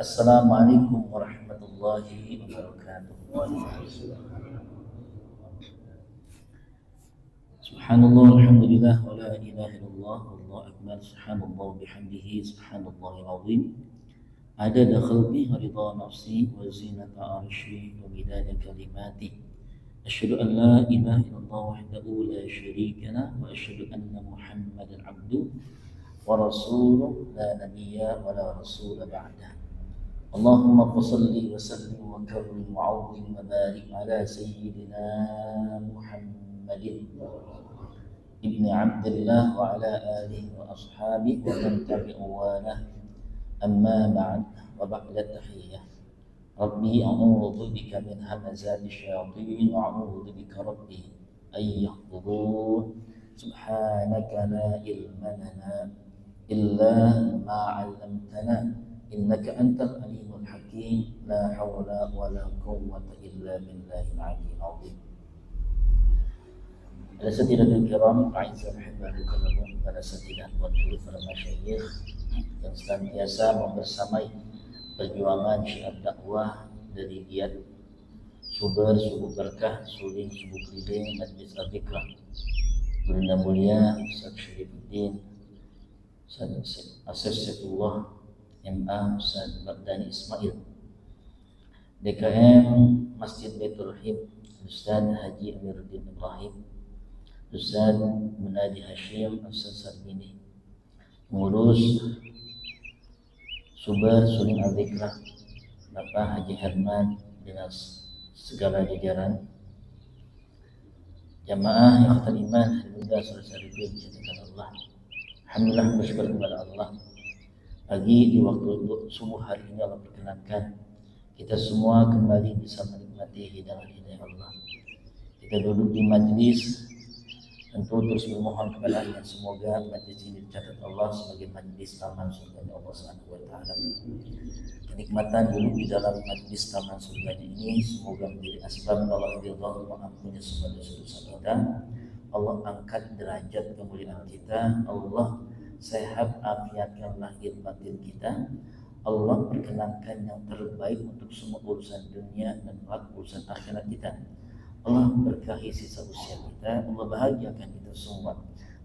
Assalamualaikum warahmatullahi wabarakatuh. Subhanallah, alhamdulillah, wa la ilaha illallah, wallahu akbar, subhanallah bihamdihi, subhanallahil azim. Adada khalqi wa ridha nafsi wa zinata arshi wa midada kalimati. Asyhadu an la ilaha illallah wahdahu la syarika lah wa asyhadu anna Muhammadan abduhu wa rasuluhu la nabiyya wa la rasula ba'dah. Allahumma salli wa sallim wa karrim wa 'azzim wa barik ala sayyidina Muhammadin ibni Abdillah wa ala alihi wa ashabihi wa man tabi'u wa lah. Amma ba'd, wa ba'da tahiyyah. Rabbi a'udzu bika min hamazati syayatin wa a'udzu bika rabbi ay yahdurun. Subhanaka la ilma lana illa ma 'allamtana innaka antal alimul hakim. La hawla wa la quwwata illa billahil aliyyil azim. Al-Asatidatul Kiram, A'izzal Hibbahukallahu, para satidah wa para masyayikh yang senantiasa membersamai perjuangan syiar dakwah dari giat Sumber, Subuh Berkah, Suling, Subuh Keliling, Majlis Al-Dhikrah, Gurinda Mulia, Ustaz Syarifuddin, Ustaz Asef Saifullah, MA, Ustaz Baghdani Ismail, DKM Masjid Baitur Rahim, Ustaz Haji Amiruddin Ibrahim, Ustaz Munadi Hashim, Ustaz Sarbini, pengurus Sumber Suling Al-Dhikrah, Bapak Haji Herman dengan segala jajaran, jamaah yang akan iman, alhamdulillah saudara-saudari menjadikan Allah. Alhamdulillah bersyukur kepada Allah. Pagi di waktu subuh hari ini Allah perkenankan kita semua kembali bisa menikmati hidayah Allah. Kita duduk di majlis, tentu terus bermohon kepada Allah semoga majlis ini dicatat Allah sebagai majlis taman surga Allah Subhanahu wa taala. Kenikmatan duduk di dalam majlis taman surga ini semoga menjadi asbab Allah ridha wa ampuni semua dosa-dosa kita. Allah angkat derajat kemuliaan kita. Allah sehat afiatkan lahir batin kita. Allah perkenankan yang terbaik untuk semua urusan dunia dan urusan akhirat kita. Allah berkahi sisa usia kita. Allah bahagiakan kita semua.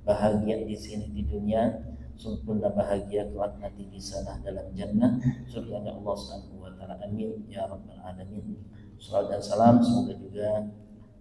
Bahagia di sini di dunia, sempurna bahagia kelak nanti di sana dalam jannah surganya Allah Subhanahu wa taala. Amin ya rabbal alamin. Salawat dan salam semoga juga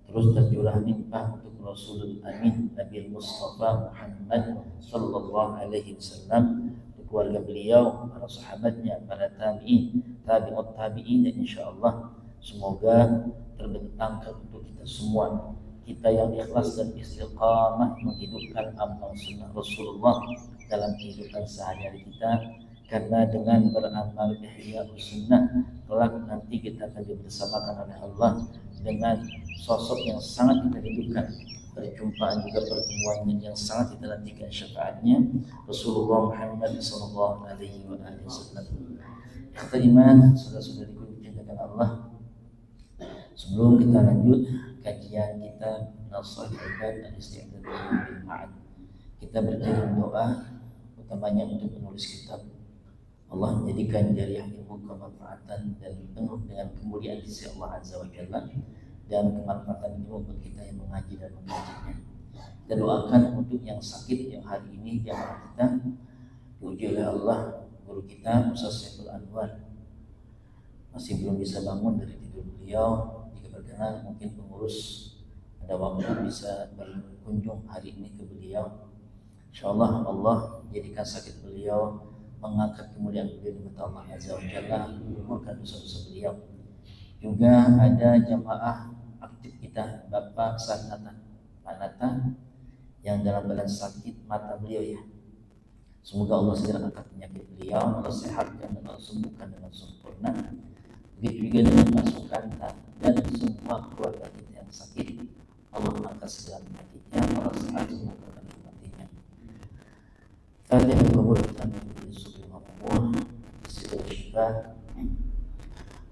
terus tercurah limpah untuk Rasulul Amin Nabi Mustafa Muhammad sallallahu alaihi wasallam, untuk keluarga beliau, para sahabatnya, para tabi'in, tabi'ut tabi'in, dan insyaallah semoga terbentang untuk kita semua, kita yang ikhlas dan istiqamah menghidupkan amal sunnah Rasulullah dalam kehidupan sehari-hari kita, karena dengan beramal ihya sunnah kelak nanti kita akan dibersamakan oleh Allah dengan sosok yang sangat kita rindukan, perjumpaan juga pertemuan yang sangat kita nantikan syafaatnya, Rasulullah Muhammad sallallahu alaihi wasallam. Ikhwan iman, saudara-saudariku dimuliakan Allah, sebelum kita lanjut kajian kita Nasrul Ibad dan Isti'dad bil Ma'ad, kita berkirim doa utamanya untuk penulis kitab. Allah menjadikan jariah ilmu kemanfaatan dan penuh dengan kemuliaan di sisi Allah Azza wa Jalla, dan kemanfaatan ilmu bagi kita yang mengaji dan mengkajinya. Kita doakan untuk yang sakit yang hari ini di antara kita diuji oleh Allah, guru kita Ustaz Saiful Anwar masih belum bisa bangun dari tidur beliau. Jika berkenan mungkin pengurus ada waktu bisa berkunjung hari ini ke beliau. Insyaallah Allah jadikan sakit beliau, mengangkat kemuliaan beliau di mata Allah Azza wa Jalla, menggugurkan dosa-dosa beliau. Juga ada jamaah aktif kita Bapak Sanata, Pak Nata, yang dalam keadaan sakit mata beliau ya. Semoga Allah segera angkat penyakit beliau, Allah sehatkan dan Allah sembuhkan dengan sempurna. Begitu juga dengan Pak Sukanta dan semua keluarga kita yang sakit, Allah angkat segala penyakitnya, Allah sehat sembuhkan penyakitnya. Fatihah berkabulkan Yusuf Mahmud, Siti Syifah,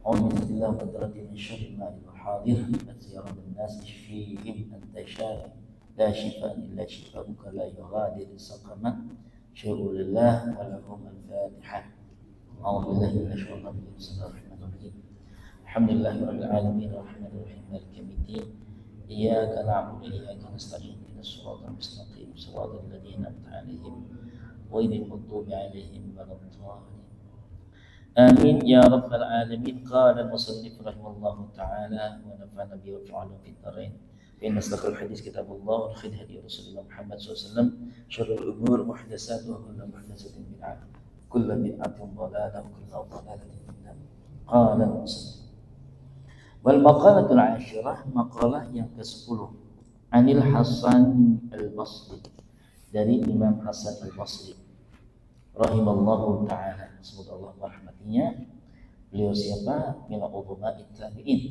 Alhamdulillah qadrati min syarri ma hadir, aziyara bin nas ishfihim anta syafi, la shifa illa shifauka la yughadir saqama, syai'ulillah wa lahum al-fatihah. أعوذ بالله من الشيطان الرجيم بسم الله الرحمن الرحيم الحمد لله رب العالمين الرحمن الرحيم مالك يوم الدين إياك نعبد وإياك نستعين اهدنا الصراط المستقيم صراط الذين أنعمت عليهم غير المغضوب عليهم ولا الضالين آمين يا رب العالمين. قال المصنف رحمه الله تعالى ونفعنا به وفعله في الدارين. فإن أصدق الحديث كتاب الله وخير هدي رسول الله محمد صلى الله عليه وسلم شر الأمور محدثاتها وكل محدثة بدعة كل بدعة ضلالة وكل ضلالة في النار. قال المصنف والمقالة العاشرة مقالة yang ke-10 Anil Hasan al-Basri, dari Imam Hasan al-Basri rahimallahu ta'ala, semoga Allah merahmatinya. Beliau siapa? Min ulama'i tabi'in,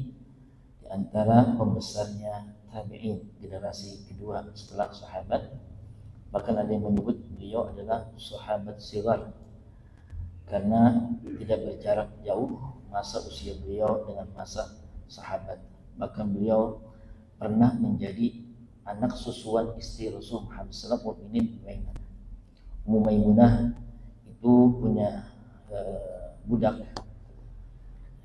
di antara pembesarnya tabi'in, generasi kedua setelah sahabat. Bahkan ada yang menyebut beliau adalah sahabat sigar, karena tidak berjarak jauh masa usia beliau dengan masa sahabat. Bahkan beliau pernah menjadi anak susuan istri Rasul Muhammad sallallahu alaihi wasallam, Maimunah. Itu punya budak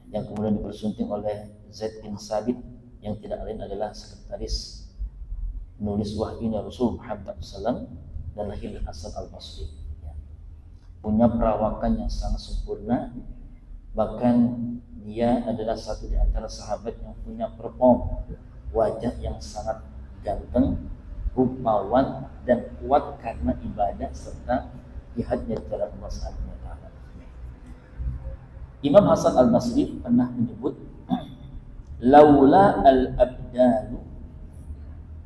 yang kemudian dipersunting oleh Zaid bin Sabit, yang tidak lain adalah sekretaris penulis wahyunya Rasul Muhammad SAW, dan lahir Hasan al-Basri. Punya perawakan yang sangat sempurna, bahkan dia adalah satu di antara sahabat yang punya perform wajah yang sangat ganteng, rupawan, dan kuat karena ibadah serta jihadnya di jalan Allah Subhanahu wa taala. Imam Hasan al-Basri pernah menyebut laula al-abdalu,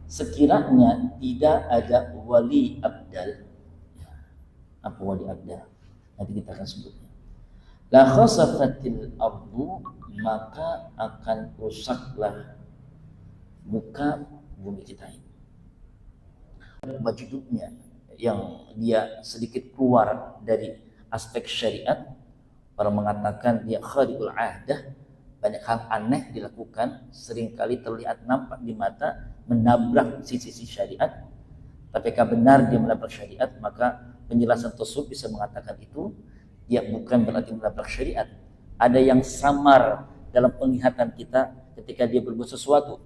sekiranya tidak ada wali abdal. Apa wali abdal? Nanti kita akan sebutnya. La khasafatil ardu, maka akan rusaklah muka bumi kita ini. Majudnya yang dia sedikit keluar dari aspek syariat, orang mengatakan dia khariqul ahdah, banyak hal aneh dilakukan, seringkali terlihat nampak di mata menabrak sisi-sisi syariat. Tapi jika benar dia menabrak syariat, maka penjelasan tersebut bisa mengatakan itu dia bukan berarti menabrak syariat. Ada yang samar dalam penglihatan kita ketika dia berbuat sesuatu.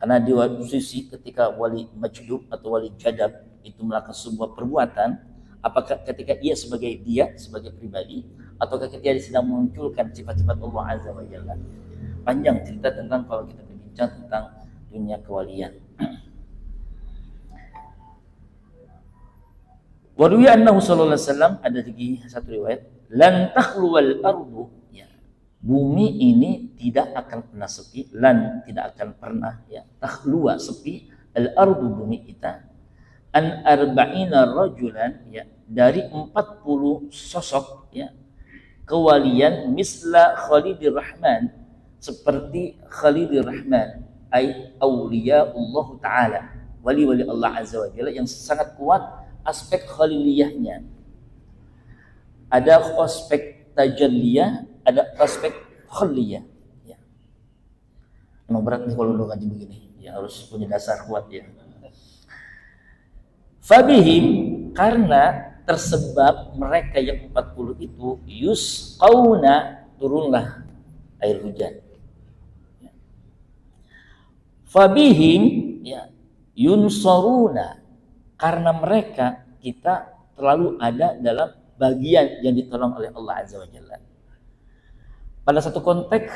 Karena di sisi ketika wali majdub atau wali jadab itu melakukan sebuah perbuatan, apakah ketika ia sebagai pribadi, atau ketika dia sedang memunculkan sifat-sifat Allah Azza wa Jalla. Panjang cerita tentang kalau kita berbincang tentang dunia kewalian. Wa ruwiya annahu sallallahu alaihi wasallam, ada lagi satu riwayat, lan takhluwal ardu, ya, bumi ini tidak akan pernah sepi, lan tidak akan pernah, ya, takhluwa sepi, al ardu bumi kita, an arba'ina rajulan, ya, dari 40 sosok, ya, kewalian misla Khalilir Rahman, seperti Khalilir Rahman, ay auliya Allah Ta'ala, wali-wali Allah Azza wa Jalla yang sangat kuat aspek khaliliyahnya. Ada aspek tajalliyah, ada aspek khaliyah, ya. Emang berat nih kalau lu ngaji begini, ya harus punya dasar kuat, ya. Fabihim, karena tersebab mereka yang 40 itu, yusqauna, turunlah air hujan. Fabihim, ya, yunsaruna, karena mereka kita terlalu ada dalam bagian yang ditolong oleh Allah Azza wa Jalla. Pada satu konteks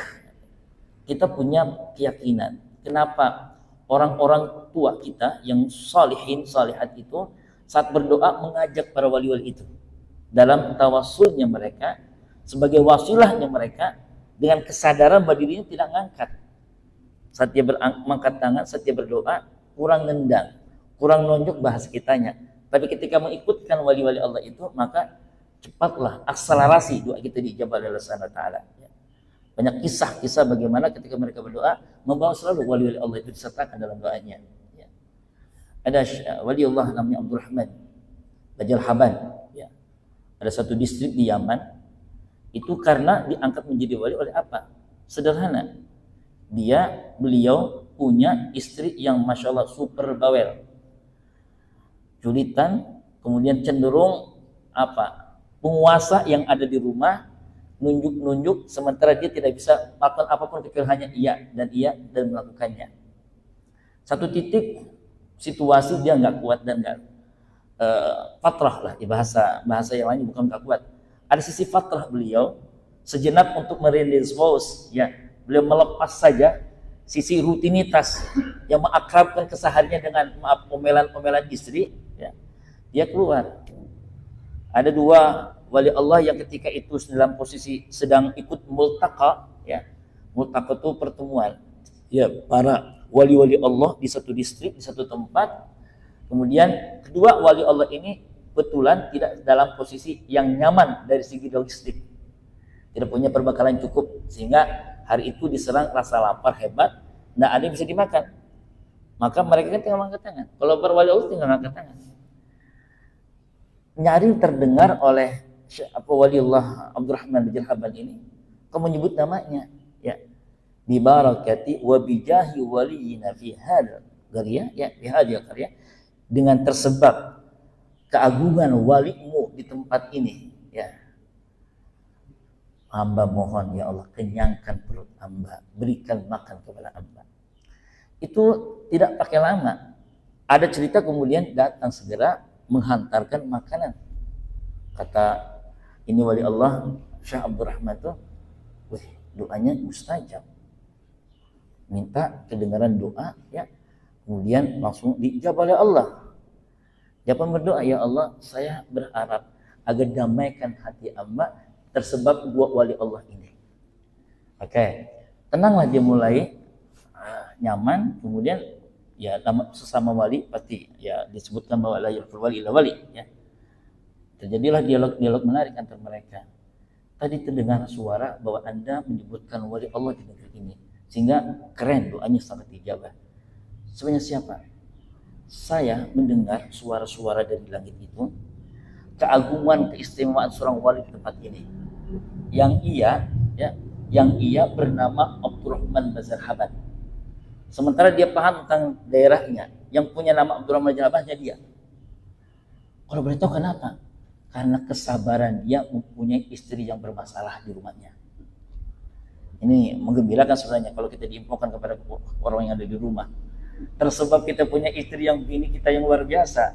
kita punya keyakinan, kenapa orang-orang tua kita yang salihin, salihat itu saat berdoa mengajak para wali-wali itu dalam tawasulnya mereka, sebagai wasilahnya mereka, dengan kesadaran bahwa dirinya tidak ngangkat. Saat dia mengangkat tangan, saat dia berdoa, kurang nendang, kurang nonjok bahasa kitanya. Tapi ketika mengikutkan wali-wali Allah itu, maka cepatlah akselerasi doa kita diijabah oleh Allah Subhanahu wa taala. Banyak kisah-kisah bagaimana ketika mereka berdoa membawa selalu wali-wali Allah itu disertakan dalam doanya. Ya. Ada wali Allah namanya Abdul Rahman Bajal Haban. Ya. Ada satu distrik di Yaman, itu karena diangkat menjadi wali oleh apa? Sederhana. Beliau punya istri yang masya Allah super bawel, julitan, kemudian cenderung penguasa yang ada di rumah nunjuk-nunjuk sementara dia tidak bisa melakukan apapun kecuali hanya iya dan melakukannya. Satu titik situasi dia nggak kuat dan nggak fatrah lah, bahasa yang lain bukan nggak kuat. Ada sisi fatrah beliau sejenak untuk meredispose, ya beliau melepas saja sisi rutinitas yang mengakrabkan kesehariannya dengan omelan istri, ya. Dia keluar. Ada dua wali Allah yang ketika itu dalam posisi sedang ikut multaqa, ya. Multaqa itu pertemuan, ya, para wali-wali Allah di satu distrik, di satu tempat. Kemudian kedua wali Allah ini kebetulan tidak dalam posisi yang nyaman dari segi logistik, tidak punya perbekalan cukup, sehingga hari itu diserang rasa lapar hebat, nggak ada yang bisa dimakan. Maka mereka kan tinggal angkat tangan. Kalau para wali Allah tinggal angkat tangan. Nyaring terdengar oleh Waliullah Abdurrahman bin Haban ini, kamu menyebut namanya, ya, bi barakati wa bijahi waliyina fi hadzal qarya, ya, fi hadzal qarya, dengan tersebab keagungan walimu di tempat ini, ya. Hamba mohon ya Allah, kenyangkan perut hamba, berikan makan kepada hamba. Itu tidak pakai lama. Ada cerita kemudian datang segera menghantarkan makanan. Kata ini wali Allah Syekh Abdurrahman tuh, wih, doanya mustajab. Minta kedengaran doa, ya. Kemudian langsung dijawab oleh Allah. Dia pun berdoa, ya Allah, saya berharap agar damaikan hati hamba tersebab dua wali Allah ini. Oke, tenanglah dia mulai nyaman. Kemudian ya sesama wali pasti ya disebutkan bahwa la yaqul wali illa wali, ya. Terjadilah dialog menarik antara mereka. Tadi terdengar suara bahwa Anda menyebutkan wali Allah di negeri ini, sehingga keren, doanya sangat dijabah. Sebenarnya siapa? Saya mendengar suara-suara dari langit itu, keagungan keistimewaan seorang wali di tempat ini, yang ia bernama Abdurrahman bin Haban. Sementara dia paham tentang daerahnya, yang punya nama Abdurrahman bin Haban hanya dia. Kalau boleh tahu kenapa? Karena kesabaran dia mempunyai istri yang bermasalah di rumahnya. Ini menggembirakan sebenarnya kalau kita diinfokan kepada orang yang ada di rumah. Tersebab kita punya istri yang bini kita yang luar biasa,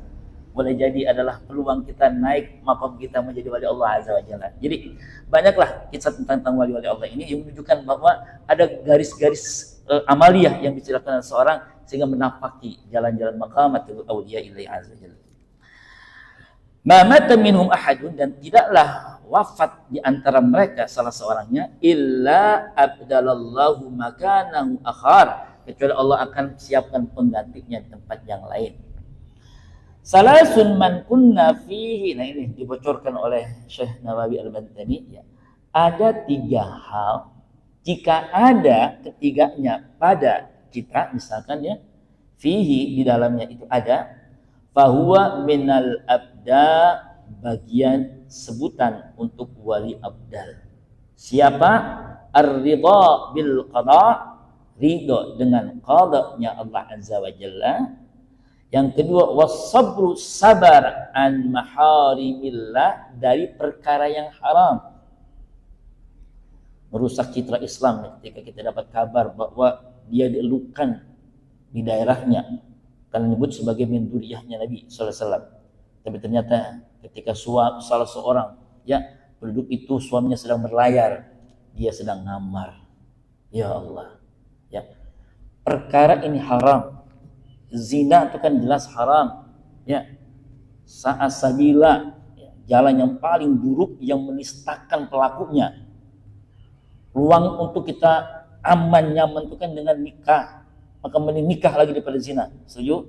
boleh jadi adalah peluang kita naik maqam kita menjadi wali Allah Azza wa Jalla. Jadi banyaklah kisah tentang wali-wali Allah ini yang menunjukkan bahwa ada garis-garis amaliyah yang dilakukan seorang sehingga menapaki jalan-jalan maqamatul auliya ilaihi azza wa jalla. Ma mata minhum ahadun, dan tidaklah wafat di antara mereka salah seorangnya illa abdalallahu makanahu akhar, kecuali Allah akan siapkan penggantinya di tempat yang lain. Salasun man kunna fihi, nah ini dibocorkan oleh Syekh Nawawi Al-Bantani, ya. Ada 3 hal, jika ada ketiganya pada kita, misalkan ya, fihi di dalamnya itu ada, fahuwa minal abda, bagian sebutan untuk wali abdal. Siapa? Ar-ridha bil qada, ridho dengan qadanya Allah Azza wa Jalla. Yang kedua, was-sabru, sabar an maharimillah, dari perkara yang haram. Merusak citra Islam ketika kita dapat kabar bahwa dia dielukan di daerahnya karena disebut sebagai min dzurriyyahnya Nabi sallallahu alaihi wasallam. Tapi ternyata ketika salah seorang, ya, penduduk itu suaminya sedang berlayar, dia sedang ngamar. Ya Allah, ya. Perkara ini haram. Zina itu kan jelas haram, ya. Sa'asabila, ya, jalan yang paling buruk yang menistakan pelakunya. Ruang untuk kita aman nyaman itu kan dengan nikah, maka menikah lagi daripada zina. Setuju?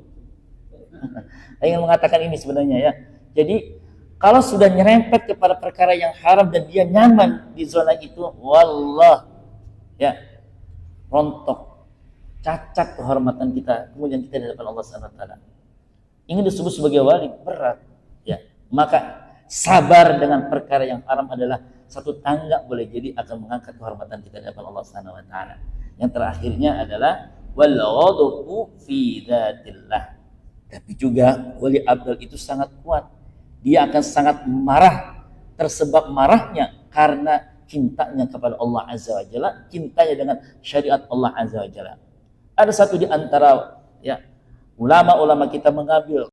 Saya ingin mengatakan ini sebenarnya, ya. Jadi kalau sudah nyerempet kepada perkara yang haram dan dia nyaman di zona itu, wallah, ya, rontok, cacat kehormatan kita, kemudian kita di depan Allah Subhanahu wa taala. Ingin disebut sebagai wali berat, ya. Maka sabar dengan perkara yang haram adalah satu tangga boleh jadi akan mengangkat kehormatan kita di depan Allah Subhanahu wa taala. Yang terakhirnya adalah wal ghadbu fi dzatillah. Tapi juga wali abdal itu sangat kuat. Dia akan sangat marah tersebab marahnya karena cintanya kepada Allah Azza wa Jalla, cintanya dengan syariat Allah Azza wa Jalla. Ada satu di antara ulama-ulama kita mengambil